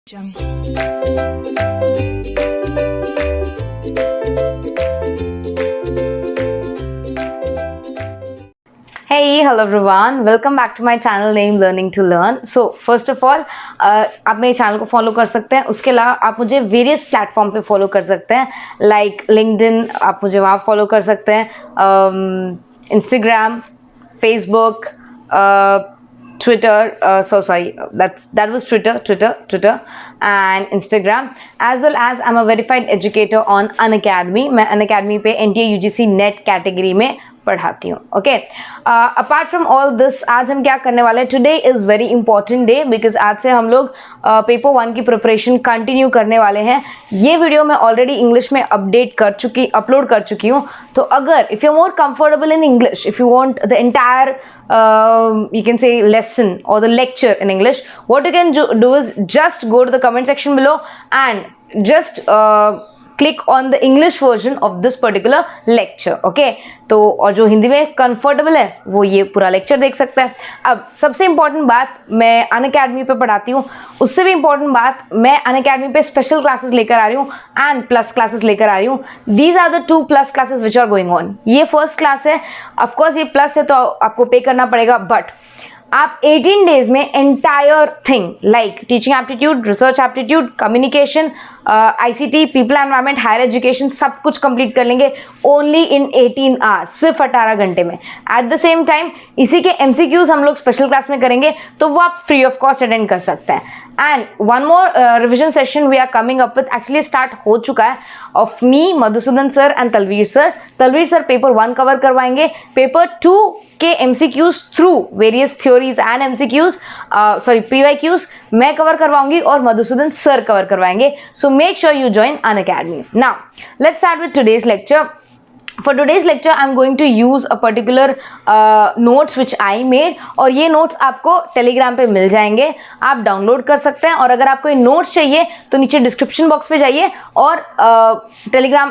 Hey, hello everyone. Welcome back to my channel named Learning to Learn. So first of all, आप मेरे channel को follow कर सकते हैं. उसके अलावा आप मुझे वेरियस प्लेटफॉर्म पे फॉलो कर सकते हैं, लाइक लिंक्डइन, आप मुझे वहाँ फॉलो कर सकते हैं, Instagram, Facebook, Twitter, that was Twitter and Instagram, as well as I'm a verified educator on Unacademy. मैं Unacademy पे NTA UGC नेट कैटेगरी में पढ़ाती हूँ. Okay, apart from all this, आज हम क्या करने वाले हैं? Today is very important day because आज से हम लोग पेपर 1 की प्रिपरेशन कंटिन्यू करने वाले हैं. ये वीडियो मैं ऑलरेडी इंग्लिश में अपलोड कर चुकी हूँ. तो अगर if you are more comfortable in English, if you want the entire you can say lesson or the lecture in English, what you can do is just go to the comment section below and just click on the English version of this particular lecture. Okay, तो और जो हिंदी में comfortable है वो ये पूरा lecture देख सकता है. अब सबसे इम्पॉर्टेंट बात, मैं अनअकैडमी पे पढ़ाती हूँ. उससे भी इम्पॉर्टेंट बात, मैं अनअकैडमी पे स्पेशल क्लासेस लेकर आ रही हूँ एंड प्लस क्लासेस लेकर आ रही हूँ. These are the 2 plus classes which are going on. ये फर्स्ट क्लास है, ऑफकोर्स ये प्लस है तो आपको पे करना पड़ेगा, बट आप 18 डेज में entire thing like teaching aptitude, research aptitude, communication, ICT, people environment, higher education सब कुछ कंप्लीट कर लेंगे ओनली इन 18 आवर्स, सिर्फ 18 घंटे में. एट द सेम टाइम इसी के MCQs हम लोग स्पेशल क्लास में करेंगे, तो वो आप फ्री ऑफ कॉस्ट अटेंड कर सकते हैं. And one more revision session we are coming up with, actually start हो चुका है, of me, Madhusudan sir and Talveer sir. Talveer sir paper 1 cover करवाएंगे, पेपर 2 के MCQs through various theories and MCQs PYQs मैं cover करवाऊंगी और मधुसूदन सर कवर करवाएंगे. सो make sure you join Unacademy. Now, let's start with today's lecture. For today's lecture, I'm going to use a particular notes which I made, और ये notes आपको Telegram पे मिल जाएंगे, आप डाउनलोड कर सकते हैं. और अगर आपको ये notes चाहिए तो नीचे डिस्क्रिप्शन बॉक्स पे जाइए और Telegram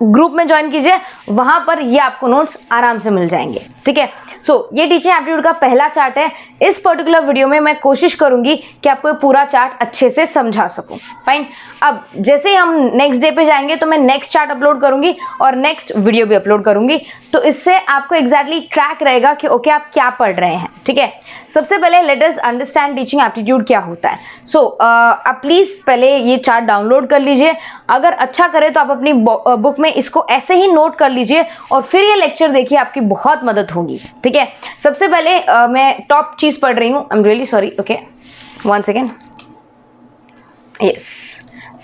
ग्रुप में ज्वाइन कीजिए, वहां पर ये आपको नोट्स आराम से मिल जाएंगे. ठीक है, सो ये टीचिंग एप्टीट्यूड का पहला चार्ट है. इस पर्टिकुलर वीडियो में मैं कोशिश करूंगी कि आपको ये पूरा चार्ट अच्छे से समझा सकूं. फाइन. अब जैसे ही हम नेक्स्ट डे पे जाएंगे तो मैं नेक्स्ट चार्ट अपलोड करूंगी और नेक्स्ट वीडियो भी अपलोड करूंगी, तो इससे आपको एग्जैक्टली ट्रैक रहेगा कि ओके आप क्या पढ़ रहे हैं. ठीक है, सबसे पहले let us understand teaching aptitude क्या होता है. सो आप प्लीज पहले ये चार्ट डाउनलोड कर लीजिए. अगर अच्छा करे तो आप अपनी बुक में इसको ऐसे ही नोट कर लीजिए और फिर ये लेक्चर देखिए, आपकी बहुत मदद होगी. ठीक है, सबसे पहले मैं टॉप चीज पढ़ रही हूँ. I am really sorry. Okay, 1 second. Yes,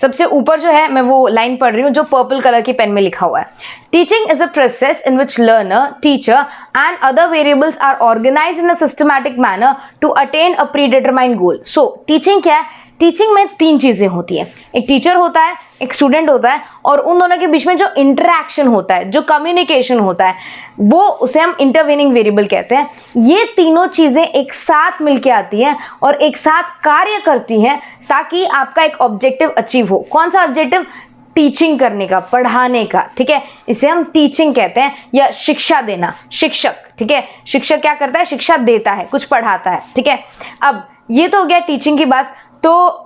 सबसे ऊपर जो है मैं वो लाइन पढ़ रही हूँ जो पर्पल कलर की पेन में लिखा हुआ है. Teaching is a process in which learner, teacher and other variables are organised in a systematic manner to attain a predetermined goal. So teaching क्या है? टीचिंग में 3 चीज़ें होती हैं. एक टीचर होता है, एक स्टूडेंट होता है, और उन दोनों के बीच में जो इंटरेक्शन होता है, जो कम्युनिकेशन होता है, वो उसे हम इंटरवेनिंग वेरिएबल कहते हैं. ये तीनों चीज़ें एक साथ मिलके आती हैं और एक साथ कार्य करती हैं ताकि आपका एक ऑब्जेक्टिव अचीव हो. कौन सा ऑब्जेक्टिव? टीचिंग करने का, पढ़ाने का. ठीक है, इसे हम टीचिंग कहते हैं, या शिक्षा देना, शिक्षक. ठीक है, शिक्षक क्या करता है? शिक्षा देता है, कुछ पढ़ाता है. ठीक है, अब ये तो हो गया टीचिंग की बात. तो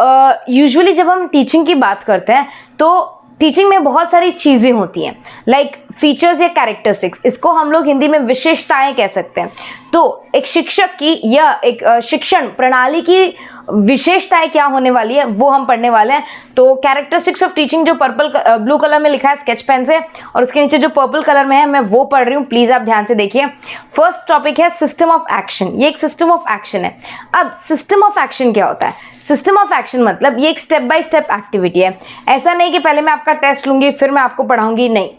यूजुअली जब हम टीचिंग की बात करते हैं तो टीचिंग में बहुत सारी चीज़ें होती हैं, लाइक फीचर्स या कैरेक्टरिस्टिक्स. इसको हम लोग हिंदी में विशेषताएं कह सकते हैं. तो एक शिक्षक की या एक शिक्षण प्रणाली की विशेषताएं क्या होने वाली है वो हम पढ़ने वाले हैं. तो कैरेक्टरिस्टिक्स ऑफ टीचिंग जो ब्लू कलर में लिखा है स्केच पेन से, और उसके नीचे जो पर्पल कलर में है मैं वो पढ़ रही हूँ. प्लीज आप ध्यान से देखिए. फर्स्ट टॉपिक है सिस्टम ऑफ एक्शन. ये एक सिस्टम ऑफ एक्शन है. अब सिस्टम ऑफ एक्शन क्या होता है? सिस्टम ऑफ एक्शन मतलब ये एक स्टेप बाय स्टेप एक्टिविटी है. ऐसा नहीं कि पहले मैं आपका टेस्ट लूंगी फिर मैं आपको पढ़ाऊंगी, नहीं.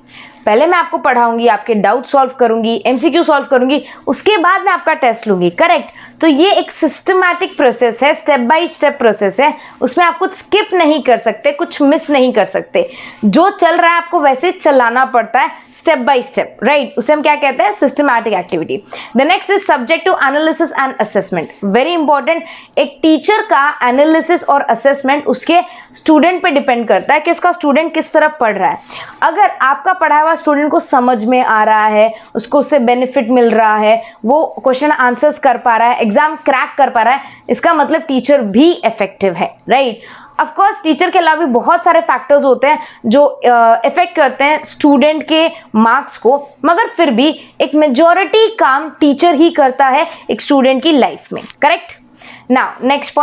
पहले मैं आपको पढ़ाऊंगी, आपके डाउट सॉल्व करूंगी, MCQ सॉल्व करूंगी, उसके बाद मैं आपका टेस्ट लूंगी. करेक्ट. तो ये एक सिस्टमैटिक प्रोसेस है, स्टेप बाय स्टेप प्रोसेस है. उसमें आप कुछ स्किप नहीं कर सकते, कुछ मिस नहीं कर सकते. जो चल रहा है आपको वैसे चलाना पड़ता है, स्टेप बाय स्टेप. राइट, उसे हम क्या कहते हैं? Systematic activity. The next is subjective analysis and assessment. Very important. एक टीचर का एनालिसिस और असेसमेंट उसके स्टूडेंट पे डिपेंड करता है कि उसका स्टूडेंट किस तरह पढ़ रहा है. अगर आपका पढ़ा हुआ बात स्टूडेंट को समझ में आ रहा है, उसको उससे बेनिफिट मिल रहा है, वो क्वेश्चन आंसर्स कर पा रहा है, एग्जाम क्रैक कर पा रहा है, इसका मतलब टीचर भी इफेक्टिव है, राइट। ऑफ कोर्स टीचर के अलावा भी बहुत सारे फैक्टर्स होते हैं जो इफेक्ट करते हैं स्टूडेंट के मार्क्स को, मगर फिर भी एक मेजॉरिटी काम टीचर ही करता है एक स्टूडेंट की लाइफ में, करेक्ट। नाउ नेक्स्ट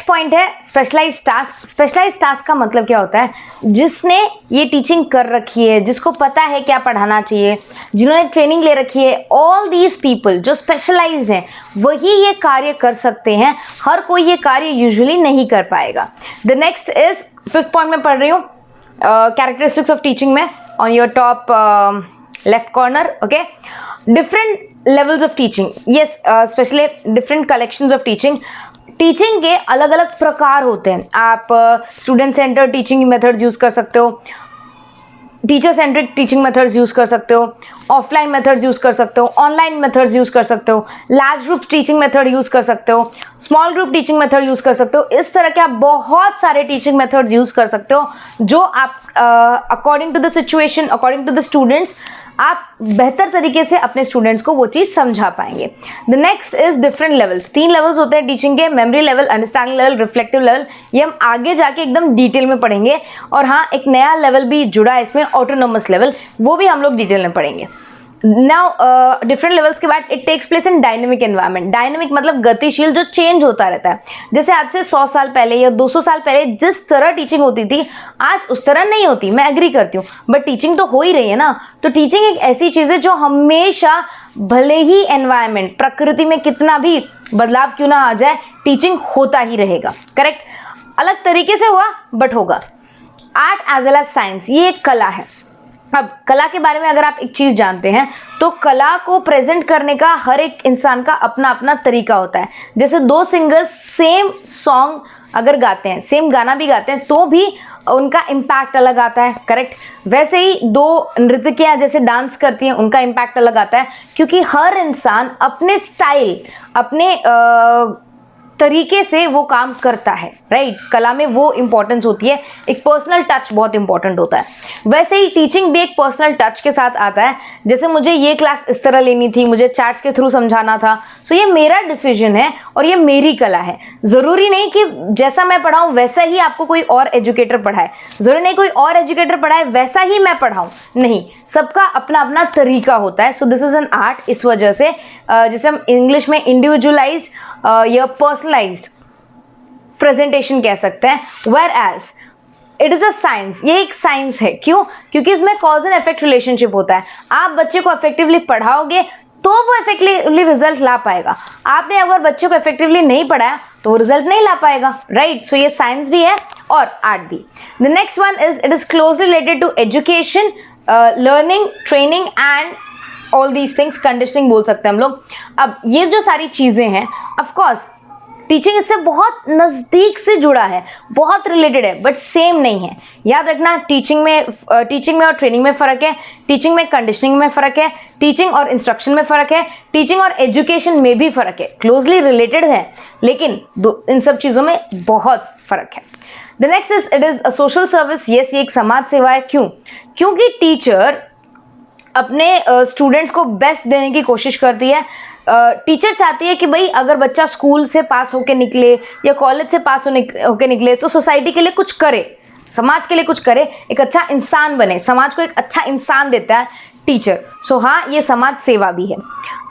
पॉइंट है स्पेशलाइज्ड टास्क। स्पेशलाइज्ड टास्क का मतलब क्या होता है, जिसने ये टीचिंग कर रखी है, जिसको पता है क्या पढ़ाना चाहिए, जिन्होंने ट्रेनिंग ले रखी है, ऑल दीज पीपल जो स्पेशलाइज्ड हैं वही ये कार्य कर सकते हैं, हर कोई ये कार्य यूजुअली नहीं कर पाएगा। The next is 5th point में पढ़ रही हूँ, कैरेक्टरिस्टिक्स ऑफ टीचिंग में on your top left corner, okay. Different levels of teaching, yes, specially different collections of teaching. Teaching के अलग अलग प्रकार होते हैं। आप student centred teaching methods use कर सकते हो, teacher centric teaching methods use कर सकते हो, ऑफलाइन मेथड्स यूज़ कर सकते हो, ऑनलाइन मेथड्स यूज़ कर सकते हो, large group teaching method use कर सकते हो, small group teaching method use कर सकते हो। इस तरह के आप बहुत सारे टीचिंग मेथड्स यूज़ कर सकते हो जो आप according to the situation, according to the students, आप बेहतर तरीके से अपने स्टूडेंट्स को वो चीज़ समझा पाएंगे। The next is different levels. 3 levels होते हैं टीचिंग के, memory level, understanding level, reflective level. ये हम आगे जाके एकदम डिटेल में पढ़ेंगे। और हाँ, एक नया लेवल भी जुड़ा है इसमें, ऑटोनोमस लेवल, वो भी हम लोग डिटेल में पढ़ेंगे। नाउ डिफरेंट लेवल्स के बाद it takes place in dynamic environment. Dynamic मतलब गतिशील, जो चेंज होता रहता है। जैसे आज से 100 साल पहले या 200 साल पहले जिस तरह टीचिंग होती थी, आज उस तरह नहीं होती, मैं एग्री करती हूँ, बट टीचिंग तो हो ही रही है ना। तो टीचिंग एक ऐसी चीज़ है जो हमेशा, भले ही एनवायरनमेंट, प्रकृति में कितना भी बदलाव क्यों ना आ जाए, टीचिंग होता ही रहेगा, करेक्ट। अलग तरीके से हुआ बट होगा। Art as well as science, ये एक कला है। अब कला के बारे में अगर आप एक चीज़ जानते हैं तो कला को प्रेजेंट करने का हर एक इंसान का अपना अपना तरीका होता है। जैसे 2 सिंगर्स सेम सॉन्ग अगर गाते हैं, सेम गाना भी गाते हैं, तो भी उनका इम्पैक्ट अलग आता है, करेक्ट। वैसे ही 2 नृत्यकियाँ जैसे डांस करती हैं, उनका इम्पैक्ट अलग आता है, क्योंकि हर इंसान अपने स्टाइल, अपने तरीके से वो काम करता है, राइट। कला में वो इंपॉर्टेंस होती है, एक पर्सनल टच बहुत इंपॉर्टेंट होता है। वैसे ही टीचिंग भी एक पर्सनल टच के साथ आता है। जैसे मुझे ये क्लास इस तरह लेनी थी, मुझे चैट्स के थ्रू समझाना था, सो ये मेरा डिसीजन है और ये मेरी कला है। ज़रूरी नहीं कि जैसा मैं पढ़ाऊँ वैसा ही आपको कोई और एजुकेटर पढ़ाए, ज़रूरी नहीं कोई और एजुकेटर पढ़ाए वैसा ही मैं पढ़ाऊँ, नहीं, सबका अपना अपना तरीका होता है। So this is an art. इस वजह से जिसे हम इंग्लिश में इंडिविजुअलाइज या पर्सनलाइज्ड प्रेजेंटेशन कह सकते हैं, whereas it is a science. ये एक साइंस है। क्यों? क्योंकि इसमें कॉज एंड इफेक्ट रिलेशनशिप होता है। आप बच्चे को इफेक्टिवली पढ़ाओगे तो वो इफेक्टिवली रिजल्ट ला पाएगा। आपने अगर बच्चे को इफेक्टिवली नहीं पढ़ाया तो वो रिजल्ट नहीं ला पाएगा, राइट। सो ये साइंस भी है और आर्ट भी। The next one is it is closely related to education, learning, training and all these things, conditioning बोल सकते हैं हम लोग। अब ये जो सारी चीज़ें हैं, ऑफकोर्स टीचिंग इससे बहुत नज़दीक से जुड़ा है, बहुत रिलेटेड है, बट सेम नहीं है। याद रखना, टीचिंग में और ट्रेनिंग में फ़र्क है, टीचिंग में कंडीशनिंग में फ़र्क है, टीचिंग और इंस्ट्रक्शन में फ़र्क है, टीचिंग और एजुकेशन में भी फ़र्क है। क्लोजली रिलेटेड है, लेकिन इन सब चीज़ों में बहुत फ़र्क है। The next is it is a social service. Yes, ये एक समाज सेवा है। क्यों? क्योंकि टीचर अपने स्टूडेंट्स को बेस्ट देने की कोशिश करती है। टीचर चाहती है कि भाई अगर बच्चा स्कूल से पास होके निकले या कॉलेज से पास होके निकले तो सोसाइटी के लिए कुछ करे, समाज के लिए कुछ करे, एक अच्छा इंसान बने, समाज को एक अच्छा इंसान देता है टीचर। सो हाँ, ये समाज सेवा भी है।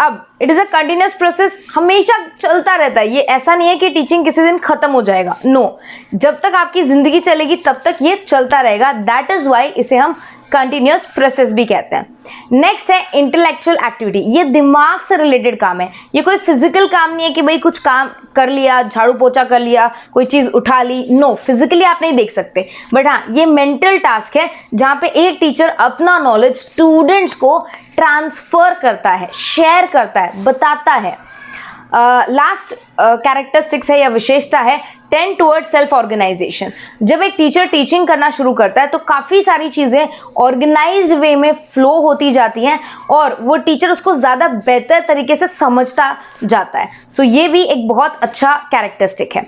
अब it is a continuous process, हमेशा चलता रहता है। ये ऐसा नहीं है कि टीचिंग किसी दिन ख़त्म हो जाएगा, नो। जब तक आपकी ज़िंदगी चलेगी तब तक ये चलता रहेगा। दैट इज़ वाई इसे हम कंटिन्यूस प्रोसेस भी कहते हैं। नेक्स्ट है इंटेलेक्चुअल एक्टिविटी। ये दिमाग से रिलेटेड काम है। ये कोई फिजिकल काम नहीं है कि भाई कुछ काम कर लिया, झाड़ू पोछा कर लिया, कोई चीज़ उठा ली, नो, फिजिकली आप नहीं देख सकते, बट हाँ, ये मेंटल टास्क है जहाँ पे एक टीचर अपना नॉलेज स्टूडेंट्स को ट्रांसफ़र करता है, शेयर करता है, बताता है। लास्ट कैरेक्टरिस्टिक्स है या विशेषता है टेंड टुवर्ड सेल्फ ऑर्गेनाइजेशन। जब एक टीचर टीचिंग करना शुरू करता है तो काफ़ी सारी चीज़ें ऑर्गेनाइज्ड वे में फ्लो होती जाती हैं और वो टीचर उसको ज़्यादा बेहतर तरीके से समझता जाता है। सो ये भी एक बहुत अच्छा कैरेक्टरिस्टिक है।